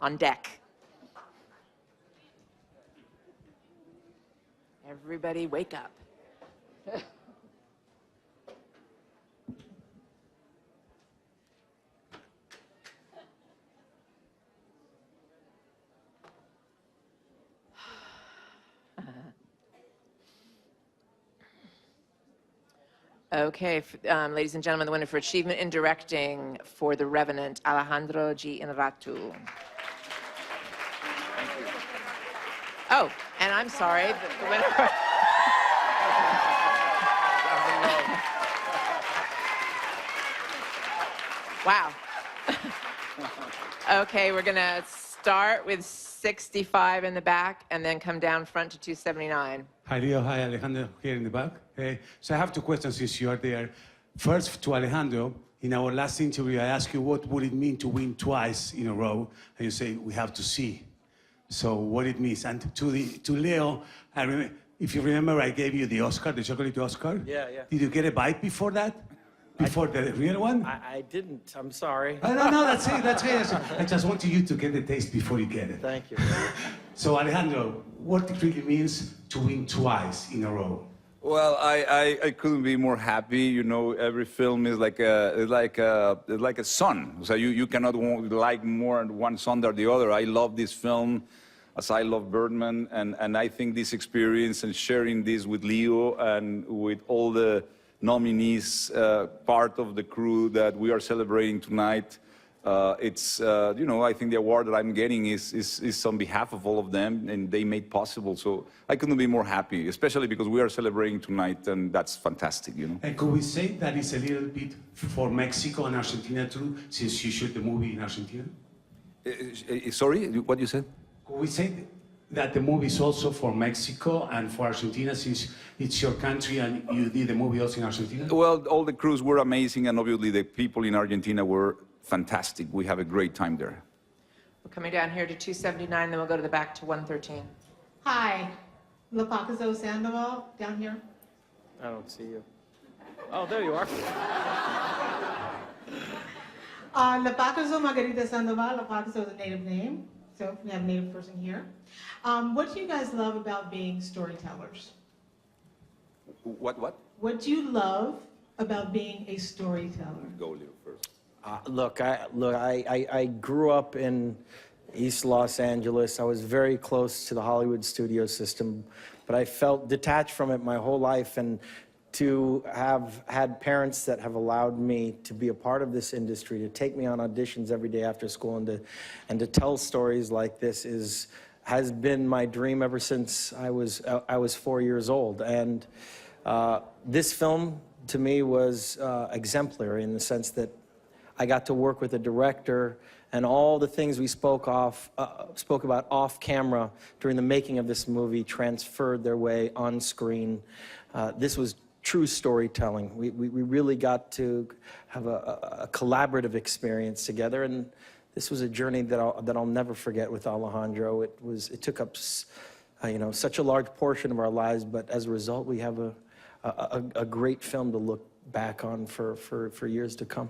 on deck. Everybody wake up. Okay, ladies and gentlemen, the winner for achievement in directing for The Revenant, Alejandro Inarritu. Oh, and I'm sorry, the winner for... Wow. Okay, we're going to start with 65 in the back and then come down front to 279. Hi, Leo. Hi, Alejandro, here in the back. So I have two questions since you are there. First, to Alejandro, in our last interview, I asked you what would it mean to win twice in a row, and you say, we have to see. So what it means. And to Leo, if you remember, I gave you the Oscar, the chocolate Oscar. Yeah, yeah. Did you get a bite before that? Before the real one? I didn't. I'm sorry. No, that's it. That's it. I just wanted you to get the taste before you get it. Thank you. So Alejandro, what it really means to win twice in a row? Well, I couldn't be more happy. You know, every film is like a son. So you cannot like more one son than the other. I love this film as I love Birdman, and I think this experience and sharing this with Leo and with all the nominees, part of the crew that we are celebrating tonight. It's, you know, I think the award that I'm getting is on behalf of all of them, and they made possible. So I couldn't be more happy, especially because we are celebrating tonight, and that's fantastic, you know. And could we say that it's a little bit for Mexico and Argentina too, since you shoot the movie in Argentina? Sorry, what you said? Could we say that the movie is also for Mexico and for Argentina, since it's your country and you did the movie also in Argentina? Well, all the crews were amazing, and obviously the people in Argentina were fantastic. We have a great time there. We're coming down here to 279, then we'll go to the back to 113. Hi, Lepacazo Sandoval, down here. I don't see you. Oh, there you are. Lepacazo Margarita Sandoval. Lepacazo is a native name, so we have a native person here. What do you guys love about being storytellers? What? What do you love about being a storyteller? Go, Leo, first. Look, I grew up in East Los Angeles. I was very close to the Hollywood studio system, but I felt detached from it my whole life. And to have had parents that have allowed me to be a part of this industry, to take me on auditions every day after school, and to tell stories like this has been my dream ever since I was 4 years old. And this film, to me, was exemplary in the sense that I got to work with a director, and all the things we spoke about off camera during the making of this movie transferred their way on screen. This was true storytelling. We really got to have a collaborative experience together, and this was a journey that I'll never forget with Alejandro. It took up you know, such a large portion of our lives, but as a result, we have a great film to look back on for years to come.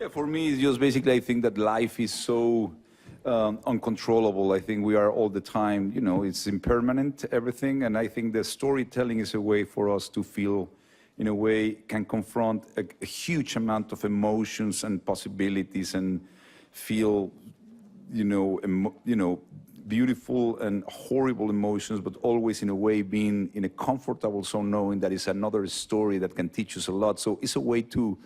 Yeah, for me, it's just basically, I think that life is so uncontrollable. I think we are all the time, you know, it's impermanent, everything. And I think the storytelling is a way for us to feel, in a way, can confront a huge amount of emotions and possibilities and feel, you know, beautiful and horrible emotions, but always in a way being in a comfortable zone, knowing that it's another story that can teach us a lot. So it's a way to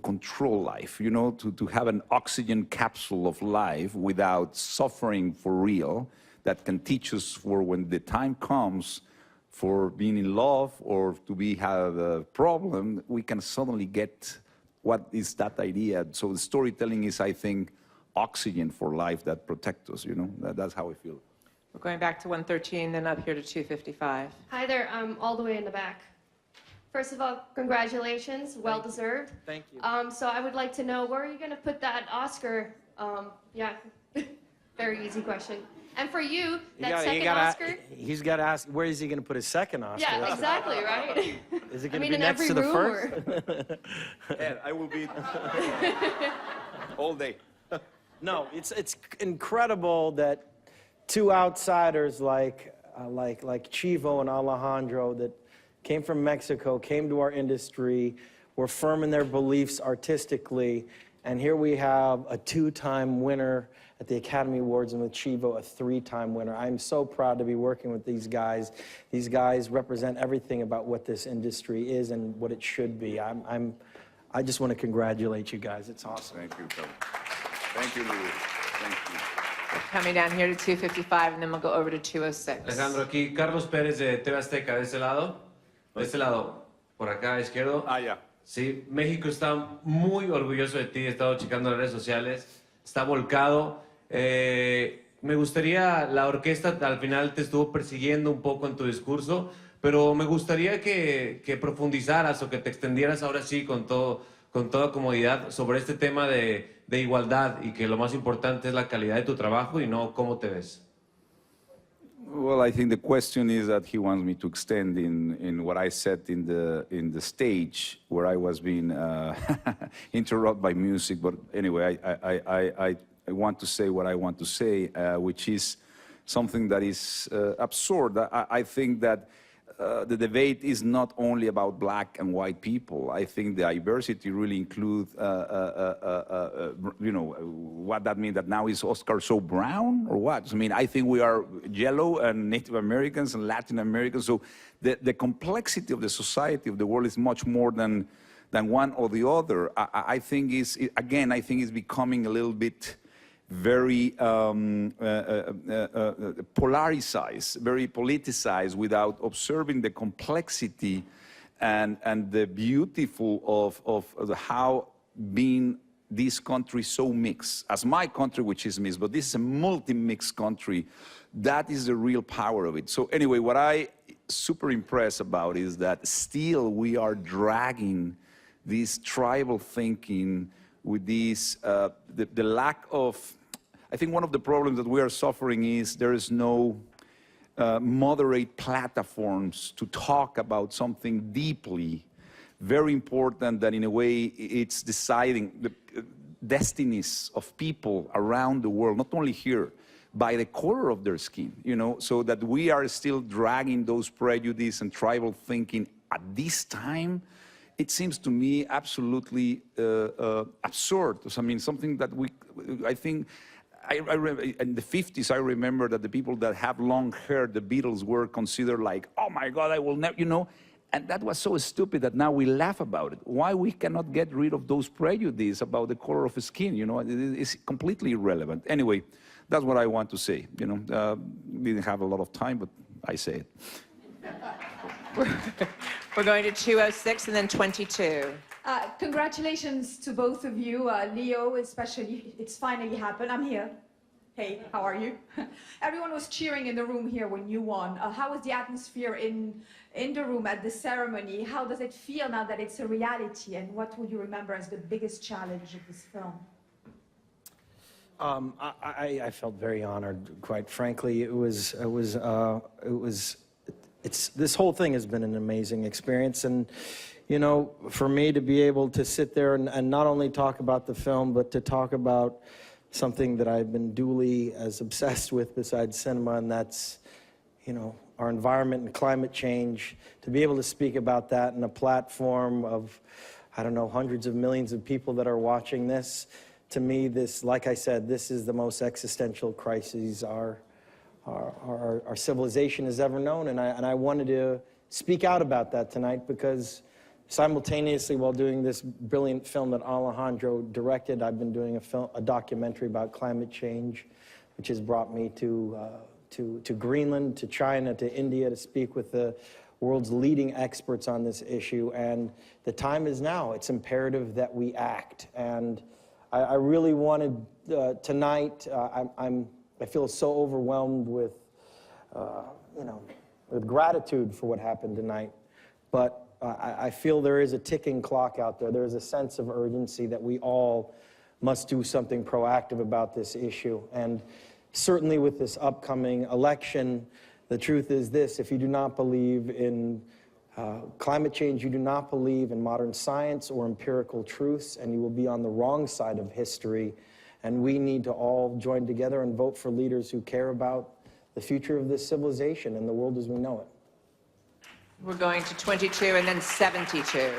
control life, you know, to have an oxygen capsule of life without suffering for real, that can teach us for when the time comes for being in love or to have a problem, we can suddenly get what is that idea. So the storytelling is, I think, oxygen for life that protects us, you know, that's how I feel. We're going back to 113, then up here to 255. Hi there, I'm all the way in the back. First of all, congratulations, well deserved. Thank you. So I would like to know, where are you going to put that Oscar? Yeah, very easy question. And for you, that second Oscar? He's got to ask, where is he going to put his second Oscar? Yeah, exactly, right? Is it going to be next to the first? Yeah, I will be all day. No, it's incredible that two outsiders like Chivo and Alejandro that came from Mexico, came to our industry, were firm in their beliefs artistically, and here we have a two-time winner at the Academy Awards, and with Chivo, a three-time winner. I'm so proud to be working with these guys. These guys represent everything about what this industry is and what it should be. I just want to congratulate you guys. It's awesome. Thank you, Phil. Thank you, Louis. Thank you. Coming down here to 255, and then we'll go over to 206. Alejandro, aquí Carlos Pérez de TV Azteca, de este lado, por acá, izquierdo. Ah, ya. Sí, México está muy orgulloso de ti, he estado checando las redes sociales, está volcado. Me gustaría, la orquesta al final te estuvo persiguiendo un poco en tu discurso, pero me gustaría que profundizaras o que te extendieras ahora sí con toda comodidad sobre este tema de igualdad y que lo más importante es la calidad de tu trabajo y no cómo te ves. Well, I think the question is that he wants me to extend in what I said in the stage where I was being interrupted by music. But anyway, I want to say what I want to say, which is something that is absurd. I think that the debate is not only about black and white people. I think the diversity really includes, you know, what that means, that now is Oscar so brown or what? I mean, I think we are yellow and Native Americans and Latin Americans. So the complexity of the society of the world is much more than one or the other. I think is, again, I think it's becoming a little bit very polarized, very politicized, without observing the complexity and the beautiful of how being this country so mixed, as my country, which is mixed, but this is a multi-mixed country. That is the real power of it. So anyway, what I super impressed about is that still we are dragging this tribal thinking with this, the lack of, I think one of the problems that we are suffering is there is no moderate platforms to talk about something deeply, very important, that in a way it's deciding the destinies of people around the world, not only here, by the color of their skin, you know, so that we are still dragging those prejudice and tribal thinking at this time. It seems to me absolutely absurd. I mean, something that I think, in the 50s, I remember that the people that have long hair, the Beatles, were considered like, oh my God, I will never, you know, and that was so stupid that now we laugh about it. Why we cannot get rid of those prejudices about the color of skin, you know, it's completely irrelevant. Anyway, that's what I want to say, you know. We didn't have a lot of time, but I say it. We're going to 206 and then 22. Congratulations to both of you, Leo especially. It's finally happened. I'm here. Hey, how are you? Everyone was cheering in the room here when you won. How was the atmosphere in the room at the ceremony? How does it feel now that it's a reality? And what would you remember as the biggest challenge of this film? I felt very honored, quite frankly. This whole thing has been an amazing experience, and you know, for me to be able to sit there and not only talk about the film, but to talk about something that I've been duly as obsessed with besides cinema, and that's, you know, our environment and climate change. To be able to speak about that in a platform of, I don't know, hundreds of millions of people that are watching this, to me, this, like I said, this is the most existential crisis our civilization has ever known, and I wanted to speak out about that tonight because simultaneously, while doing this brilliant film that Alejandro directed, I've been doing a documentary about climate change, which has brought me to Greenland, to China, to India to speak with the world's leading experts on this issue. And the time is now. It's imperative that we act. And I really wanted tonight. I feel so overwhelmed with, you know, with gratitude for what happened tonight. But I feel there is a ticking clock out there. There is a sense of urgency that we all must do something proactive about this issue. And certainly with this upcoming election, the truth is this: if you do not believe in climate change, you do not believe in modern science or empirical truths, and you will be on the wrong side of history. and we need to all join together and vote for leaders who care about the future of this civilization and the world as we know it. We're going to 22 and then 72.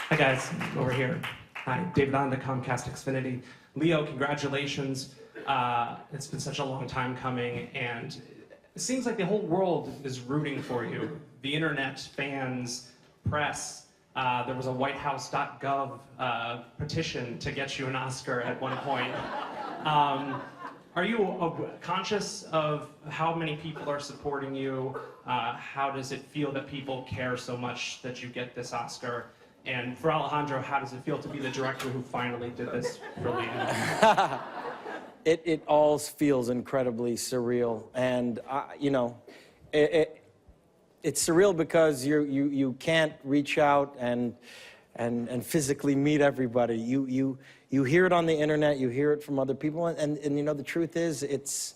Hi guys, over here. Hi, David on the Comcast Xfinity. Leo, congratulations. It's been such a long time coming, and it seems like the whole world is rooting for you. The internet, fans, press. There was a whitehouse.gov petition to get you an Oscar at one point. Are you conscious of how many people are supporting you? How does it feel that people care so much that you get this Oscar? And for Alejandro, how does it feel to be the director who finally did this for Leo? It all feels incredibly surreal, and you know, it's surreal because you can't reach out and physically meet everybody. You hear it on the internet, you hear it from other people, and you know, the truth is, it's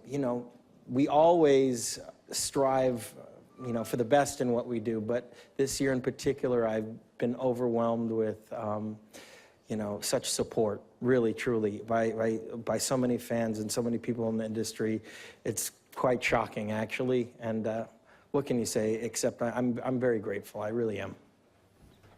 you know, we always strive, you know, for the best in what we do, but this year in particular, I've been overwhelmed with you know, such support, really, truly, by so many fans and so many people in the industry. It's quite shocking, actually, and what can you say, except I'm very grateful, I really am.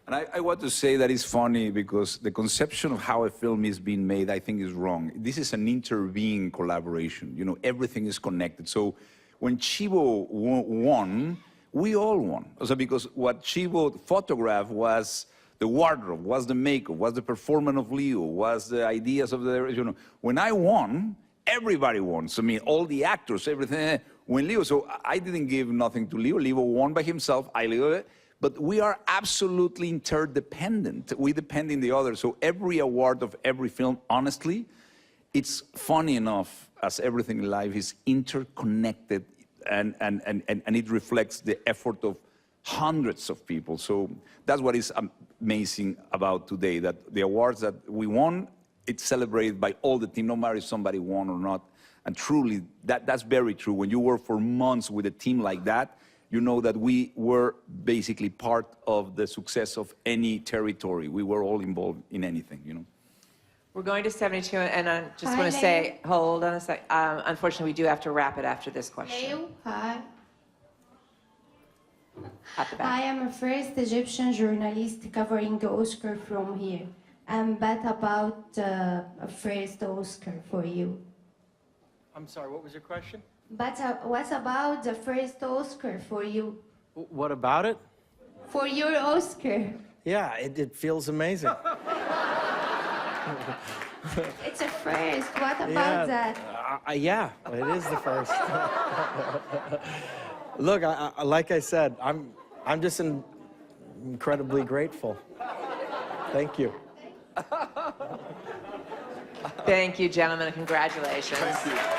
And I want to say that it's funny because the conception of how a film is being made, I think, is wrong. This is an interbeing collaboration. You know, everything is connected. So when Chivo won, we all won. Also because what Chivo photographed was the wardrobe, was the makeup, was the performance of Leo, was the ideas of the, you know. When I won, everybody won. So I mean, all the actors, everything. When Leo, so I didn't give nothing to Leo. Leo won by himself. I Leo. But we are absolutely interdependent. We depend on the other. So every award of every film, honestly, it's funny enough as everything in life is interconnected and it reflects the effort of hundreds of people. So that's what is amazing about today, that the awards that we won, it's celebrated by all the team, no matter if somebody won or not. And truly, that's very true. When you work for months with a team like that, you know that we were basically part of the success of any territory. We were all involved in anything, you know. We're going to 72, and I just Hi, want to say, hold on a sec. Unfortunately, we do have to wrap it after this question. Leo, hi. At the back. I am a first Egyptian journalist covering the Oscar from here. And bet about a first Oscar for you. I'm sorry, what was your question? But what about the first Oscar for you? What about it? For your Oscar. Yeah, it feels amazing. It's a first. What about that? Yeah, it is the first. Look, like I said, I'm just incredibly grateful. Thank you. Thank you, gentlemen. Congratulations. Thank you.